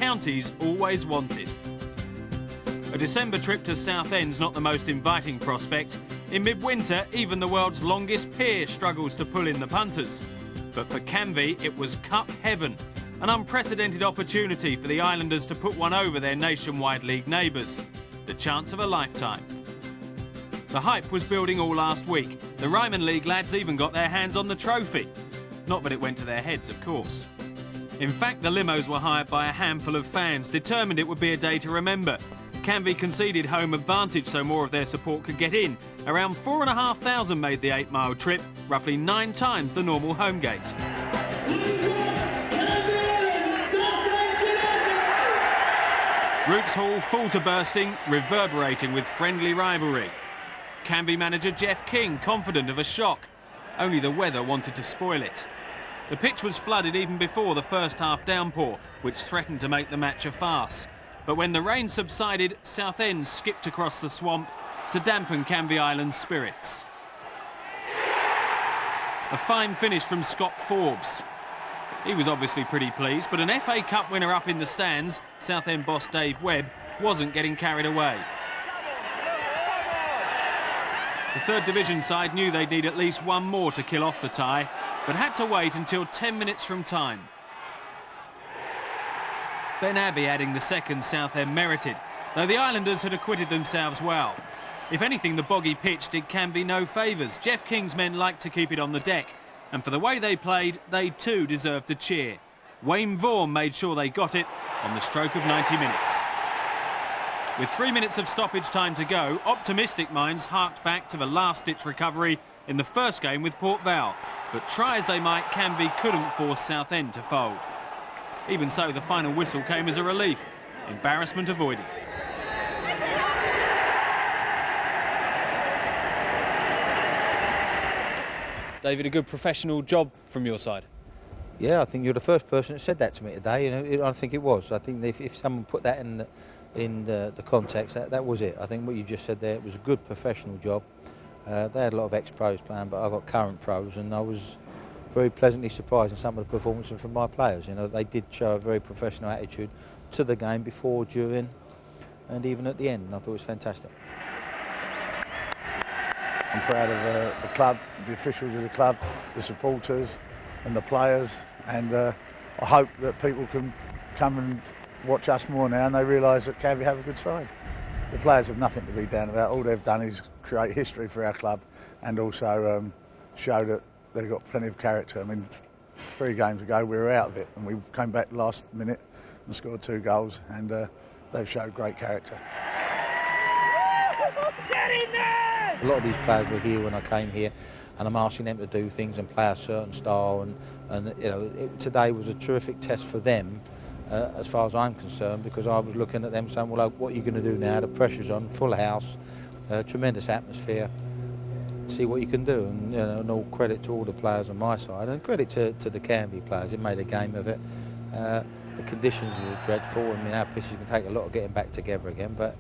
counties always wanted. A December trip to Southend's not the most inviting prospect. In midwinter, even the world's longest pier struggles to pull in the punters. But for Canvey, it was cup heaven, an unprecedented opportunity for the Islanders to put one over their nationwide league neighbours. The chance of a lifetime. The hype was building all last week. The Ryman League lads even got their hands on the trophy. Not that it went to their heads, of course. In fact, the limos were hired by a handful of fans, determined it would be a day to remember. Canvey conceded home advantage so more of their support could get in. Around 4,500 made the 8-mile trip, roughly 9 times the normal home gate. Roots Hall full to bursting, reverberating with friendly rivalry. Canvey manager Jeff King confident of a shock. Only the weather wanted to spoil it. The pitch was flooded even before the first half downpour, which threatened to make the match a farce. But when the rain subsided, Southend skipped across the swamp to dampen Canvey Island's spirits. A fine finish from Scott Forbes. He was obviously pretty pleased, but an FA Cup winner up in the stands, Southend boss Dave Webb, wasn't getting carried away. The third division side knew they'd need at least one more to kill off the tie, but had to wait until 10 minutes from time. Ben Abbey adding the second Southend merited, though the Islanders had acquitted themselves well. If anything, the boggy pitch did Canvey no favours. Jeff King's men liked to keep it on the deck, and for the way they played, they too deserved a cheer. Wayne Vaughan made sure they got it on the stroke of 90 minutes. With 3 minutes of stoppage time to go, optimistic minds harked back to the last-ditch recovery in the first game with Port Vale. But try as they might, Canvey couldn't force Southend to fold. Even so, the final whistle came as a relief. Embarrassment avoided. David, a good professional job from your side. Yeah, I think you're the first person that said that to me today. You know, I think it was. I think if someone put that in the context, that was it. I think what you just said there, it was a good professional job. They had a lot of ex-pros playing, but I got current pros, and I was very pleasantly surprised in some of the performances from my players. You know, they did show a very professional attitude to the game before, during, and even at the end. And I thought it was fantastic. I'm proud of the club, the officials of the club, the supporters and the players, and I hope that people can come and watch us more now and they realise that Canvey have a good side. The players have nothing to be down about. All they've done is create history for our club and also show that they've got plenty of character. I mean, 3 games ago we were out of it and we came back last minute and scored 2 goals, and they've showed great character. A lot of these players were here when I came here, and I'm asking them to do things and play a certain style, and you know, today was a terrific test for them as far as I'm concerned, because I was looking at them saying, well, what are you going to do now? The pressure's on, full house, tremendous atmosphere. See what you can do, and, you know, and all credit to all the players on my side, and credit to the Canvey players. They made a game of it. The conditions were dreadful. I mean, our pitches can take a lot of getting back together again, but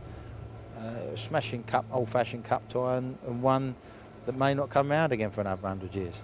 smashing cup, old-fashioned cup tie, and one that may not come round again for another 100 years.